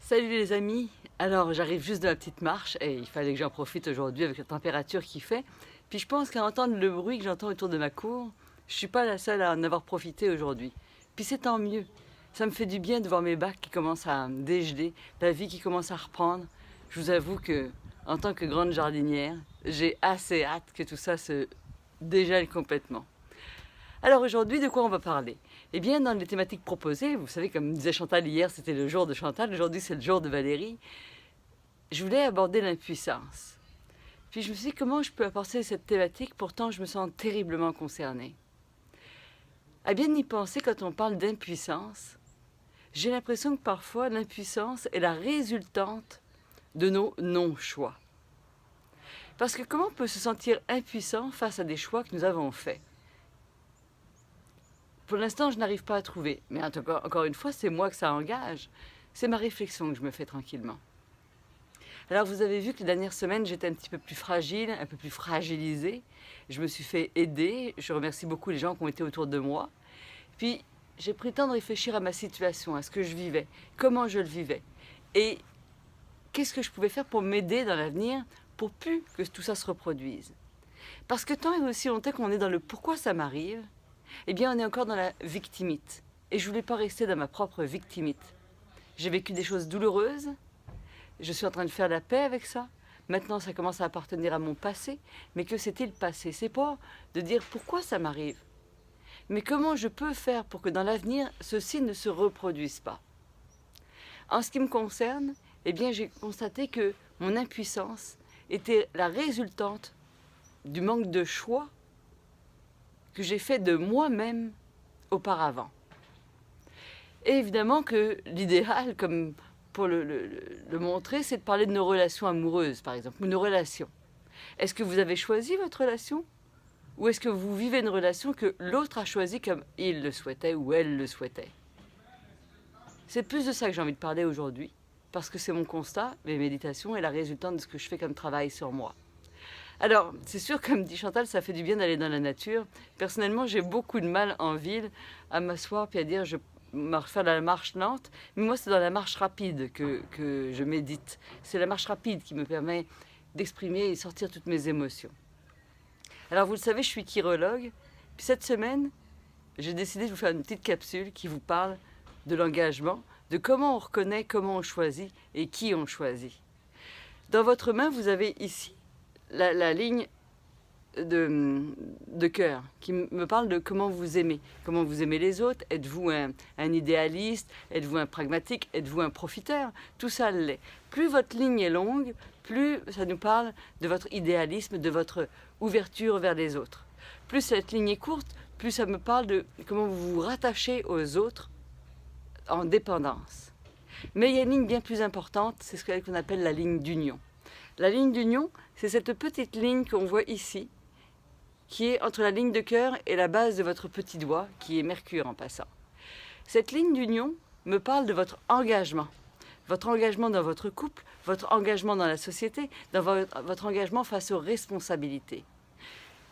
Salut les amis, alors j'arrive juste de la petite marche et il fallait que j'en profite aujourd'hui avec la température qu'il fait. Puis je pense qu'à entendre le bruit que j'entends autour de ma cour, je suis pas la seule à en avoir profité aujourd'hui. Puis c'est tant mieux, ça me fait du bien de voir mes bacs qui commencent à dégeler, la vie qui commence à reprendre. Je vous avoue que, en tant que grande jardinière, j'ai assez hâte que tout ça se dégèle complètement. Alors aujourd'hui, de quoi on va parler? Eh bien, dans les thématiques proposées, vous savez, comme disait Chantal hier, c'était le jour de Chantal, aujourd'hui c'est le jour de Valérie, je voulais aborder l'impuissance. Puis je me suis dit, comment je peux apporter cette thématique, pourtant je me sens terriblement concernée. À bien y penser, quand on parle d'impuissance, j'ai l'impression que parfois l'impuissance est la résultante de nos non-choix. Parce que comment on peut se sentir impuissant face à des choix que nous avons faits? Pour l'instant, je n'arrive pas à trouver. Mais encore une fois, c'est moi que ça engage. C'est ma réflexion que je me fais tranquillement. Alors, vous avez vu que les dernières semaines, j'étais un petit peu plus fragile, un peu plus fragilisée. Je me suis fait aider. Je remercie beaucoup les gens qui ont été autour de moi. Puis, j'ai pris le temps de réfléchir à ma situation, à ce que je vivais, comment je le vivais. Et qu'est-ce que je pouvais faire pour m'aider dans l'avenir, pour plus que tout ça se reproduise. Parce que tant et aussi longtemps qu'on est dans le pourquoi ça m'arrive, eh bien, on est encore dans la victimite. Et je ne voulais pas rester dans ma propre victimite. J'ai vécu des choses douloureuses. Je suis en train de faire la paix avec ça. Maintenant, ça commence à appartenir à mon passé. Mais que c'était le passé? C'est pas de dire pourquoi ça m'arrive. Mais comment je peux faire pour que dans l'avenir, ceci ne se reproduise pas? En ce qui me concerne, eh bien, j'ai constaté que mon impuissance était la résultante du manque de choix que j'ai fait de moi-même auparavant. Et évidemment que l'idéal, comme pour le montrer, c'est de parler de nos relations amoureuses, par exemple, ou nos relations. Est-ce que vous avez choisi votre relation? Ou est-ce que vous vivez une relation que l'autre a choisie comme il le souhaitait ou elle le souhaitait? C'est plus de ça que j'ai envie de parler aujourd'hui, parce que c'est mon constat, mes méditations et la résultante de ce que je fais comme travail sur moi. Alors, c'est sûr, comme dit Chantal, ça fait du bien d'aller dans la nature. Personnellement, j'ai beaucoup de mal en ville à m'asseoir puis à dire je vais faire la marche lente. Mais moi, c'est dans la marche rapide que je médite. C'est la marche rapide qui me permet d'exprimer et sortir toutes mes émotions. Alors, vous le savez, je suis chirologue. Puis cette semaine, j'ai décidé de vous faire une petite capsule qui vous parle de l'engagement, de comment on reconnaît, comment on choisit et qui on choisit. Dans votre main, vous avez ici la ligne de cœur qui me parle de comment vous aimez les autres. Êtes-vous un idéaliste? Êtes-vous un pragmatique? Êtes-vous un profiteur? Tout ça l'est. Plus votre ligne est longue, plus ça nous parle de votre idéalisme, de votre ouverture vers les autres. Plus cette ligne est courte, plus ça me parle de comment vous vous rattachez aux autres en dépendance. Mais il y a une ligne bien plus importante, c'est ce qu'on appelle la ligne d'union. La ligne d'union, c'est cette petite ligne qu'on voit ici, qui est entre la ligne de cœur et la base de votre petit doigt, qui est Mercure en passant. Cette ligne d'union me parle de votre engagement dans votre couple, votre engagement dans la société, dans votre engagement face aux responsabilités.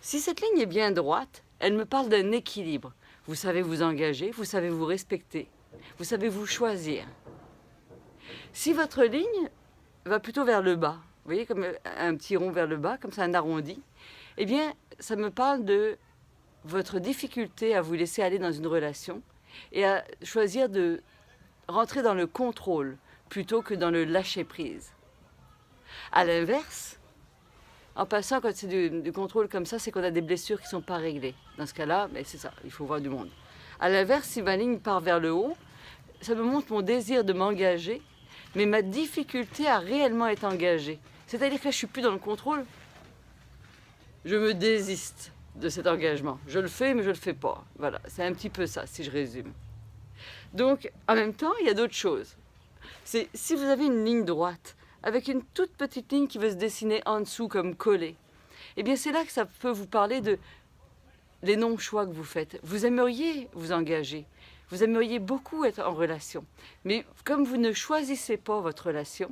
Si cette ligne est bien droite, elle me parle d'un équilibre. Vous savez vous engager, vous savez vous respecter, vous savez vous choisir. Si votre ligne va plutôt vers le bas, vous voyez, comme un petit rond vers le bas, comme ça un arrondi, eh bien, ça me parle de votre difficulté à vous laisser aller dans une relation et à choisir de rentrer dans le contrôle plutôt que dans le lâcher-prise. À l'inverse, en passant, quand c'est du contrôle comme ça, c'est qu'on a des blessures qui ne sont pas réglées. Dans ce cas-là, ben c'est ça, il faut voir du monde. À l'inverse, si ma ligne part vers le haut, ça me montre mon désir de m'engager, mais ma difficulté à réellement être engagée. C'est-à-dire que là, je ne suis plus dans le contrôle. Je me désiste de cet engagement. Je le fais, mais je ne le fais pas. Voilà, c'est un petit peu ça, si je résume. Donc, en même temps, il y a d'autres choses. C'est si vous avez une ligne droite, avec une toute petite ligne qui veut se dessiner en dessous comme collée, eh bien, c'est là que ça peut vous parler de les non-choix que vous faites. Vous aimeriez vous engager. Vous aimeriez beaucoup être en relation. Mais comme vous ne choisissez pas votre relation,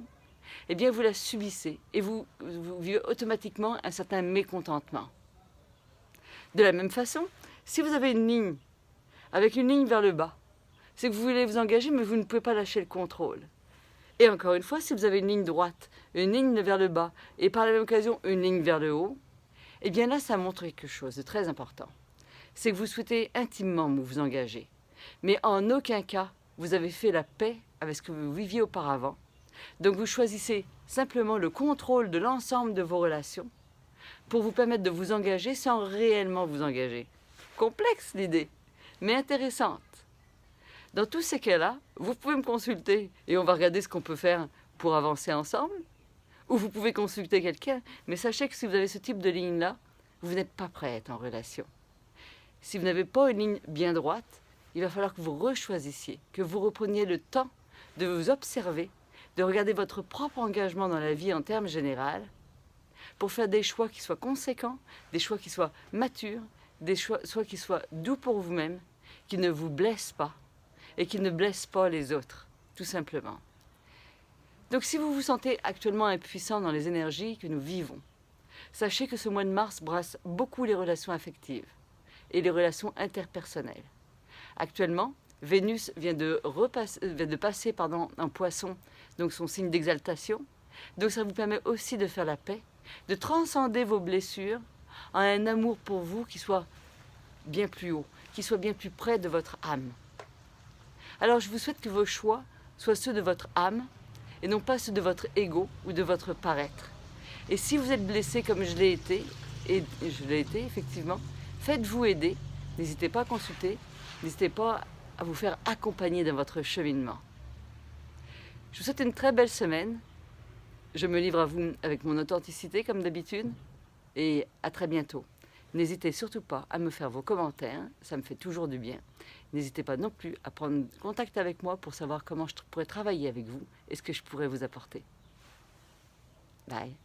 eh bien, vous la subissez et vous vivez automatiquement un certain mécontentement. De la même façon, si vous avez une ligne avec une ligne vers le bas, c'est que vous voulez vous engager, mais vous ne pouvez pas lâcher le contrôle. Et encore une fois, si vous avez une ligne droite, une ligne vers le bas, et par la même occasion une ligne vers le haut, eh bien là, ça montre quelque chose de très important. C'est que vous souhaitez intimement vous engager. Mais en aucun cas, vous avez fait la paix avec ce que vous viviez auparavant. Donc vous choisissez simplement le contrôle de l'ensemble de vos relations pour vous permettre de vous engager sans réellement vous engager. Complexe l'idée, mais intéressante. Dans tous ces cas-là, vous pouvez me consulter et on va regarder ce qu'on peut faire pour avancer ensemble. Ou vous pouvez consulter quelqu'un, mais sachez que si vous avez ce type de ligne-là, vous n'êtes pas prêt à être en relation. Si vous n'avez pas une ligne bien droite, il va falloir que vous rechoisissiez, que vous repreniez le temps de vous observer, de regarder votre propre engagement dans la vie en termes généraux, pour faire des choix qui soient conséquents, des choix qui soient matures, des choix qui soient doux pour vous-même, qui ne vous blessent pas et qui ne blessent pas les autres, tout simplement. Donc si vous vous sentez actuellement impuissant dans les énergies que nous vivons, sachez que ce mois de mars brasse beaucoup les relations affectives et les relations interpersonnelles. Actuellement, Vénus vient de passer en Poisson, donc son signe d'exaltation. Donc ça vous permet aussi de faire la paix, de transcender vos blessures en un amour pour vous qui soit bien plus haut, qui soit bien plus près de votre âme. Alors je vous souhaite que vos choix soient ceux de votre âme et non pas ceux de votre ego ou de votre paraître. Et si vous êtes blessé comme je l'ai été, et je l'ai été effectivement, faites-vous aider, n'hésitez pas à consulter, n'hésitez pas à vous faire accompagner dans votre cheminement. Je vous souhaite une très belle semaine. Je me livre à vous avec mon authenticité comme d'habitude et à très bientôt. N'hésitez surtout pas à me faire vos commentaires, ça me fait toujours du bien. N'hésitez pas non plus à prendre contact avec moi pour savoir comment je pourrais travailler avec vous et ce que je pourrais vous apporter. Bye.